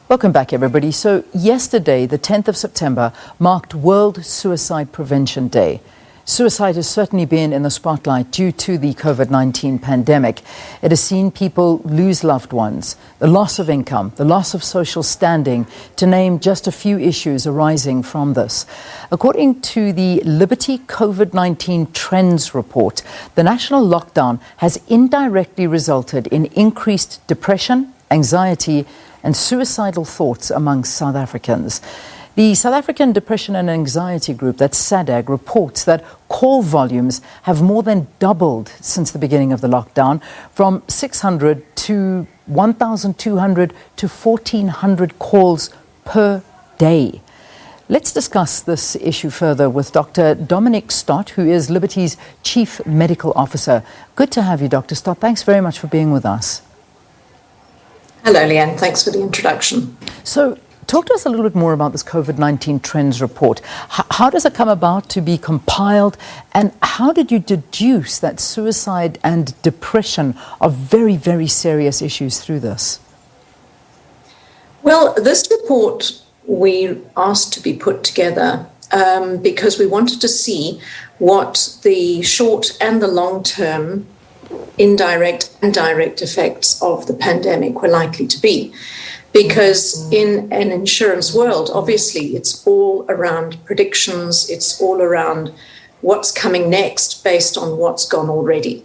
Welcome back, everybody. So yesterday, the 10th of September, marked World Suicide Prevention Day. Suicide has certainly been in the spotlight due to the COVID-19 pandemic. It has seen people lose loved ones, the loss of income, the loss of social standing, to name just a few issues arising from this. According to the Liberty COVID-19 Trends Report, the national lockdown has indirectly resulted in increased depression, anxiety, and suicidal thoughts among South Africans. The South African Depression and Anxiety Group, that's SADAG, reports that call volumes have more than doubled since the beginning of the lockdown, from 600 to 1,200 to 1,400 calls per day. Let's discuss this issue further with Dr. Dominique Stott, who is Liberty's Chief Medical Officer. Good to have you, Dr. Stott. Thanks very much for being with us. Hello, Leanne. Thanks for the introduction. So, talk to us a little bit more about this COVID-19 Trends Report. How does it come about to be compiled, and how did you deduce that suicide and depression are very, very serious issues through this? Well, this report we asked to be put together because we wanted to see what the short and the long-term indirect and direct effects of the pandemic were likely to be. Because in an insurance world, obviously, it's all around predictions, it's all around what's coming next based on what's gone already.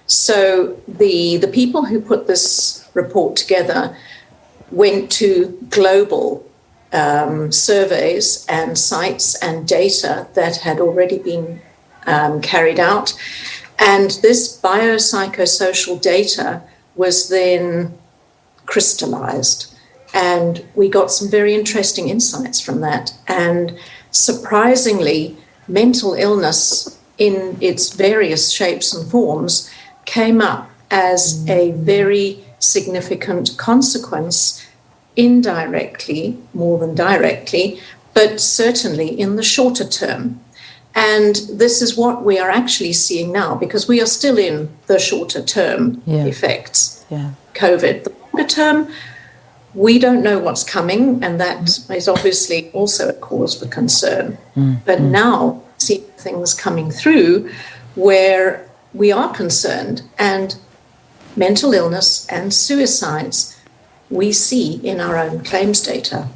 So the people who put this report together went to global surveys and sites and data that had already been carried out. And this biopsychosocial data was then crystallized. And we got some very interesting insights from that. And surprisingly, mental illness in its various shapes and forms came up as a very significant consequence, indirectly, more than directly, but certainly in the shorter term. And this is what we are actually seeing now, because we are still in the shorter term effects. COVID. The longer term, we don't know what's coming, and that is obviously also a cause for concern. But now, see things coming through where we are concerned, and mental illness and suicides we see in our own claims data.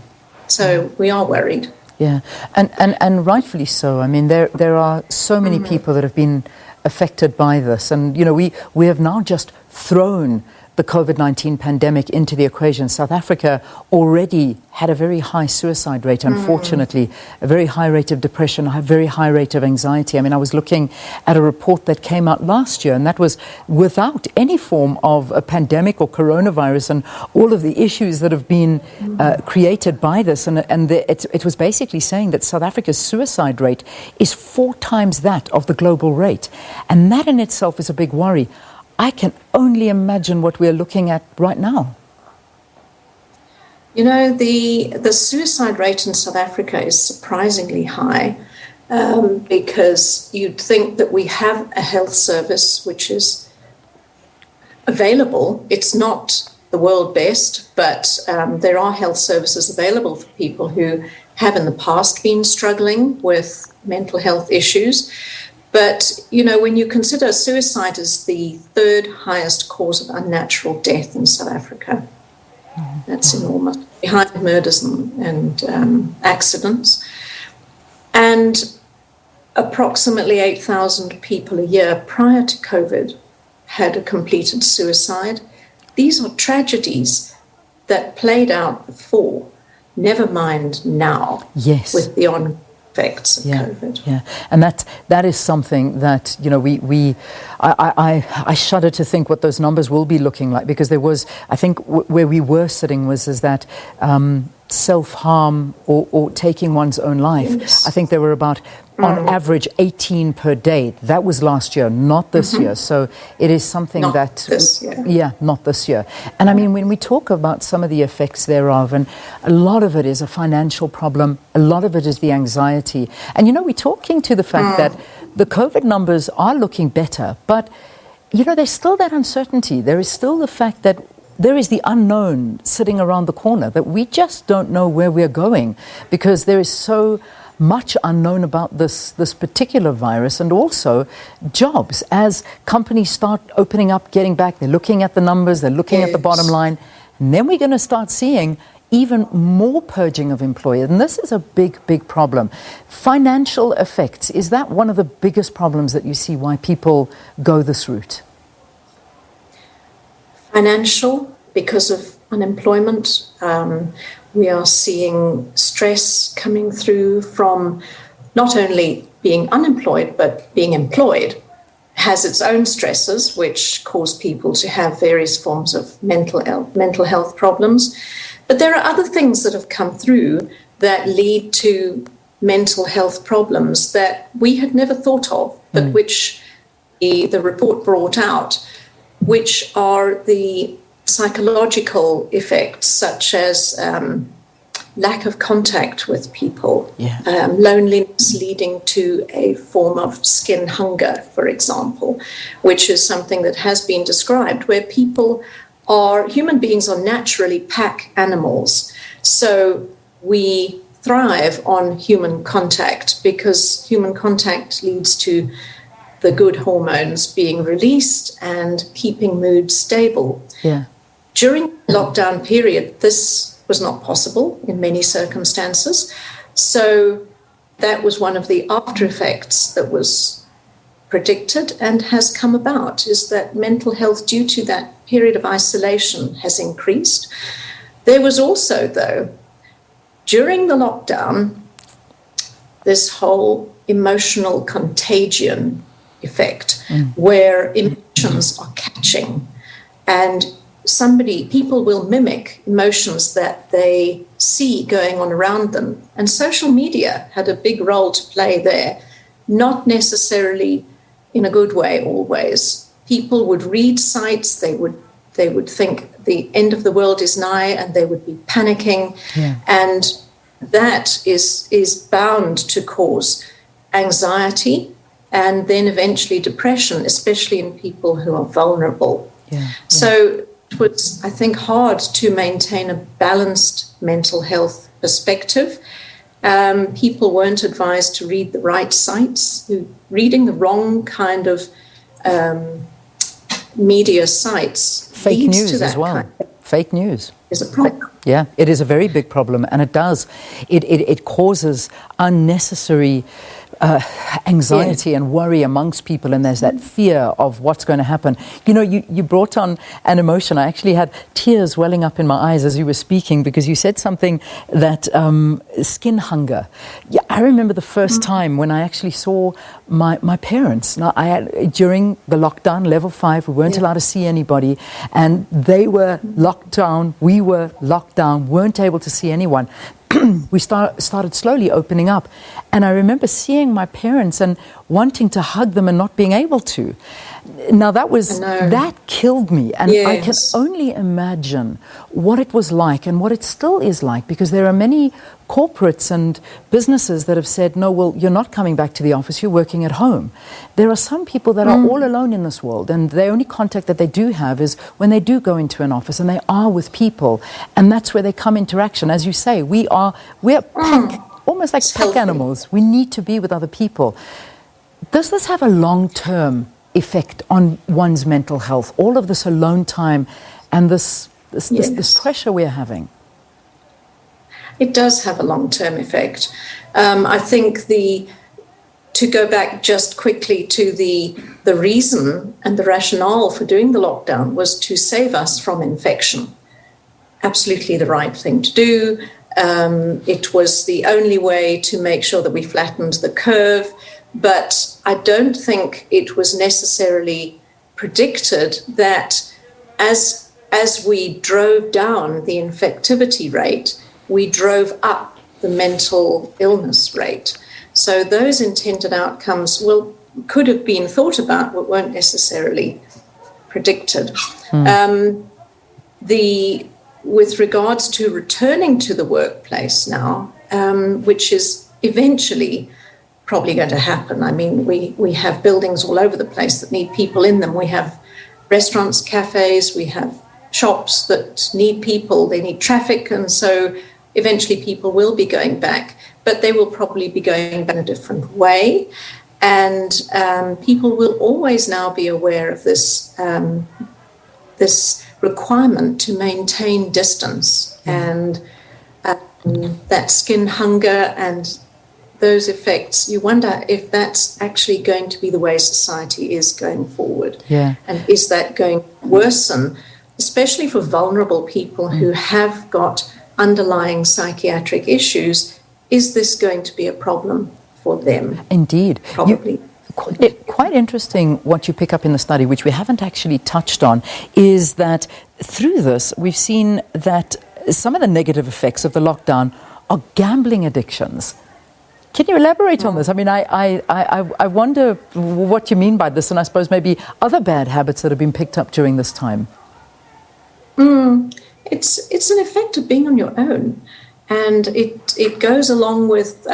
So we are worried. Yeah, and rightfully so. I mean, there are so many people that have been affected by this. And, you know, we have now just thrown the COVID-19 pandemic into the equation. South Africa already had a very high suicide rate, unfortunately, a very high rate of depression, a very high rate of anxiety. I mean, I was looking at a report that came out last year, and that was without any form of a pandemic or coronavirus and all of the issues that have been created by this. And it was basically saying that South Africa's suicide rate is 4 times that of the global rate. And that in itself is a big worry. I can only imagine what we're looking at right now. You know, the suicide rate in South Africa is surprisingly high because you'd think that we have a health service which is available. It's not the world best, but there are health services available for people who have in the past been struggling with mental health issues. But, you know, when you consider suicide as the 3rd highest cause of unnatural death in South Africa, that's enormous, behind murders and accidents. And approximately 8,000 people a year prior to COVID had a completed suicide. These are tragedies that played out before, never mind now, with the ongoing effects of COVID. Yeah, and that is something that, you know, I shudder to think what those numbers will be looking like, because there was, I think, where we were sitting was that self-harm or taking one's own life. Yes. I think there were about, on average, 18 per day. That was last year, not this year. So it is something not that... this year. Yeah, not this year. And I mean, when we talk about some of the effects thereof, and a lot of it is a financial problem, a lot of it is the anxiety. And, you know, we're talking to the fact that the COVID numbers are looking better, but, you know, there's still that uncertainty. There is still the fact that there is the unknown sitting around the corner that we just don't know where we're going, because there is so much unknown about this particular virus, and also jobs. As companies start opening up, getting back, they're looking at the numbers, they're looking at the bottom line, and then we're going to start seeing even more purging of employers. And this is a big, big problem. Financial effects, is that one of the biggest problems that you see why people go this route? Financial, because of unemployment. We are seeing stress coming through from not only being unemployed, but being employed has its own stresses, which cause people to have various forms of mental health problems. But there are other things that have come through that lead to mental health problems that we had never thought of, but which the report brought out, which are the psychological effects, such as lack of contact with people, loneliness leading to a form of skin hunger, for example, which is something that has been described, where human beings are naturally pack animals. So we thrive on human contact because human contact leads to the good hormones being released and keeping mood stable. During the lockdown period, this was not possible in many circumstances. So that was one of the after effects that was predicted and has come about, is that mental health due to that period of isolation has increased. There was also, though, during the lockdown, this whole emotional contagion effect where emotions are catching, and people will mimic emotions that they see going on around them. And social media had a big role to play there, not necessarily in a good way always. People would read sites, they would think the end of the world is nigh, and they would be panicking. And that is bound to cause anxiety and then eventually depression, especially in people who are vulnerable. So it was, I think, hard to maintain a balanced mental health perspective. People weren't advised to read the right sites. Reading the wrong kind of media sites fake news as well. Fake news is a problem. Yeah, it is a very big problem, and it causes unnecessary anxiety and worry amongst people, and there's that fear of what's going to happen. You know, you brought on an emotion. I actually had tears welling up in my eyes as you were speaking, because you said something that skin hunger. Yeah, I remember the first time when I actually saw my parents. Now, during the lockdown, level 5, we weren't allowed to see anybody, and they were locked down, we were locked down, weren't able to see anyone. We started slowly opening up, and I remember seeing my parents and wanting to hug them and not being able to. Now that killed me, and I can only imagine what it was like and what it still is like, because there are many corporates and businesses that have said, no, well, you're not coming back to the office, you're working at home. There are some people that are all alone in this world, and the only contact that they do have is when they do go into an office and they are with people, and that's where they come interaction. As you say, we're pack, almost like pack animals. We need to be with other people. Does this have a long-term effect on one's mental health, all of this alone time and this pressure we're having? It does have a long-term effect. I think to go back just quickly to the reason and the rationale for doing the lockdown was to save us from infection. Absolutely the right thing to do. It was the only way to make sure that we flattened the curve. But I don't think it was necessarily predicted that as we drove down the infectivity rate, we drove up the mental illness rate. So those intended outcomes could have been thought about, but weren't necessarily predicted. With regards to returning to the workplace now, which is eventually probably going to happen. I mean, we have buildings all over the place that need people in them. We have restaurants, cafes, we have shops that need people, they need traffic, and so eventually people will be going back, but they will probably be going back in a different way. And people will always now be aware of this this requirement to maintain distance and that skin hunger and those effects. You wonder if that's actually going to be the way society is going forward. Yeah. And is that going to worsen, especially for vulnerable people who have got underlying psychiatric issues? Is this going to be a problem for them? Indeed. Probably. Quite interesting what you pick up in the study, which we haven't actually touched on, is that through this, we've seen that some of the negative effects of the lockdown are gambling addictions. Can you elaborate on this? I mean, I wonder what you mean by this, and I suppose maybe other bad habits that have been picked up during this time. It's an effect of being on your own, and it goes along with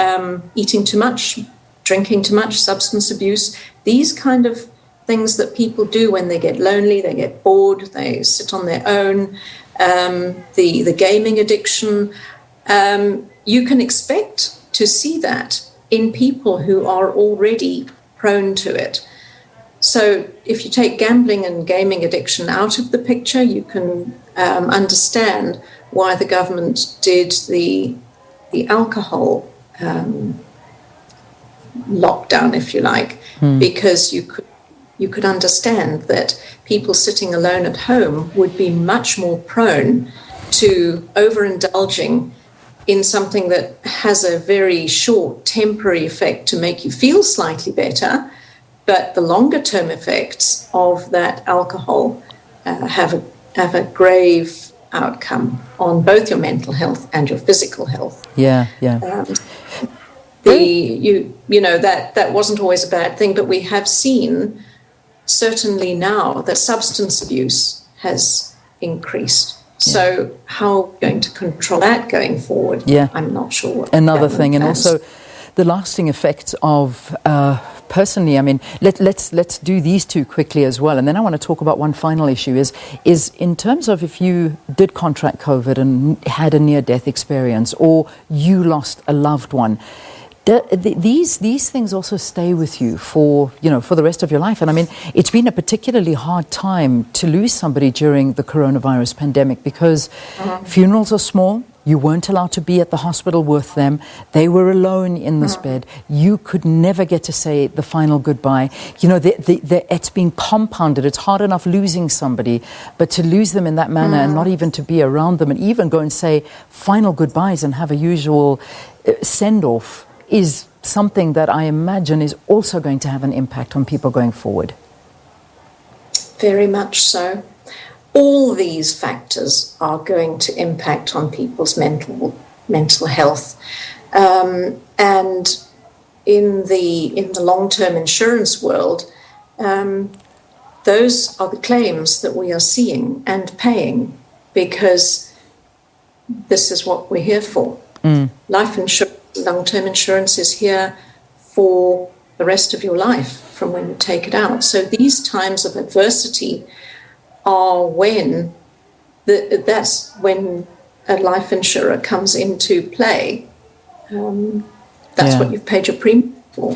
eating too much, drinking too much, substance abuse, these kind of things that people do when they get lonely, they get bored, they sit on their own, the gaming addiction. You can expect to see that in people who are already prone to it. So if you take gambling and gaming addiction out of the picture, you can understand why the government did the alcohol lockdown, if you like, because you could understand that people sitting alone at home would be much more prone to overindulging in something that has a very short temporary effect to make you feel slightly better, but the longer term effects of that alcohol have a grave outcome on both your mental health and your physical health. Yeah. That wasn't always a bad thing, but we have seen certainly now that substance abuse has increased. So how are we going to control that going forward? Yeah. I'm not sure. Another thing, and also the lasting effects of personally, I mean, let's do these two quickly as well, and then I want to talk about one final issue is in terms of if you did contract COVID and had a near-death experience, or you lost a loved one. These things also stay with you for the rest of your life. And I mean, it's been a particularly hard time to lose somebody during the coronavirus pandemic because funerals are small. You weren't allowed to be at the hospital with them. They were alone in this bed. You could never get to say the final goodbye. It's been compounded. It's hard enough losing somebody, but to lose them in that manner and not even to be around them and even go and say final goodbyes and have a usual send-off is something that I imagine is also going to have an impact on people going forward. Very much so. All these factors are going to impact on people's mental health. And in the long-term insurance world, those are the claims that we are seeing and paying because this is what we're here for. Life insurance, long-term insurance is here for the rest of your life from when you take it out. So these times of adversity are when that's when a life insurer comes into play. That's what you've paid your premium for.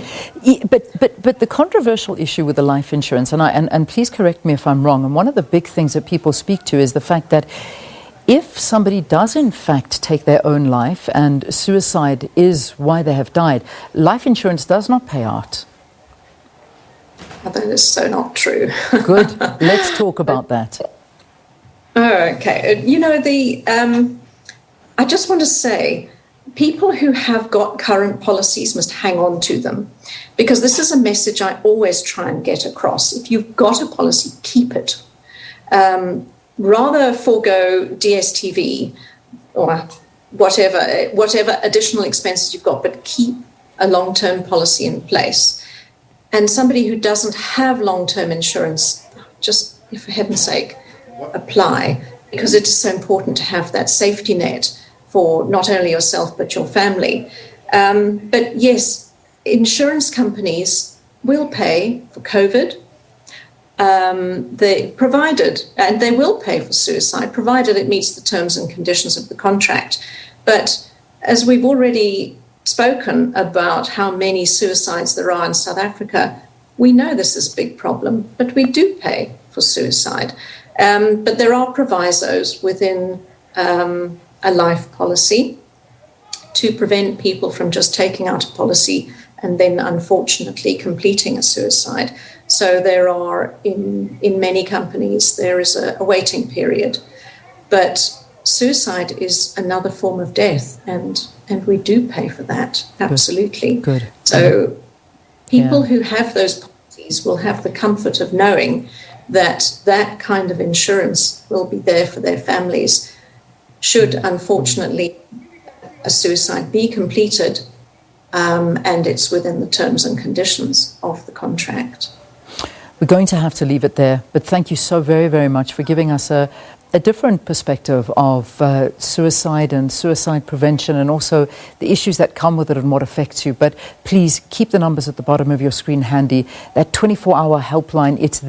But the controversial issue with the life insurance, and please correct me if I'm wrong, and one of the big things that people speak to is the fact that if somebody does in fact take their own life and suicide is why they have died, life insurance does not pay out. That is so not true. Good. Let's talk about that. Okay. I just want to say, people who have got current policies must hang on to them, because this is a message I always try and get across. If you've got a policy, keep it. Rather forego DSTV or whatever additional expenses you've got, but keep a long-term policy in place. And somebody who doesn't have long-term insurance, just for heaven's sake, apply, because it is so important to have that safety net for not only yourself but your family. But yes, insurance companies will pay for COVID. they provided, and they will pay for suicide, provided it meets the terms and conditions of the contract. But as we've already spoken about how many suicides there are in South Africa, we know this is a big problem, but we do pay for suicide. But there are provisos within a life policy to prevent people from just taking out a policy and then unfortunately completing a suicide. So there are, in many companies, there is a waiting period. But suicide is another form of death, and we do pay for that, absolutely. Good. So people who have those policies will have the comfort of knowing that that kind of insurance will be there for their families should, unfortunately, a suicide be completed, and it's within the terms and conditions of the contract. We're going to have to leave it there, but thank you so very, very much for giving us a different perspective of suicide and suicide prevention, and also the issues that come with it and what affects you. But please keep the numbers at the bottom of your screen handy. That 24-hour helpline, it's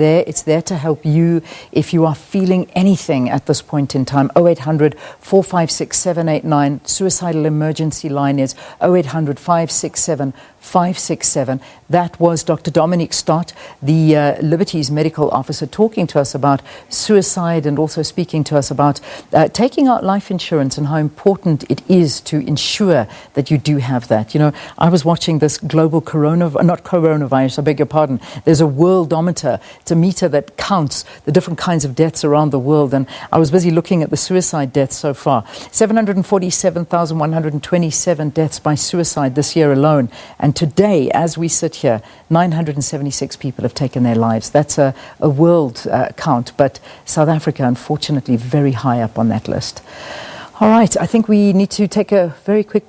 there to help you if you are feeling anything at this point in time. 0800 456 789. Suicidal emergency line is 0800 567 567. That was Dr. Dominique Stott, the Liberties Medical Officer, talking to us about suicide and also speaking to us about taking out life insurance and how important it is to ensure that you do have that. You know, I was watching this global not coronavirus, I beg your pardon. There's a worldometer. It's a meter that counts the different kinds of deaths around the world. And I was busy looking at the suicide deaths so far. 747,127 deaths by suicide this year alone. And today, as we sit here, 976 people have taken their lives. That's a world count, but South Africa, unfortunately, very high up on that list. All right, I think we need to take a very quick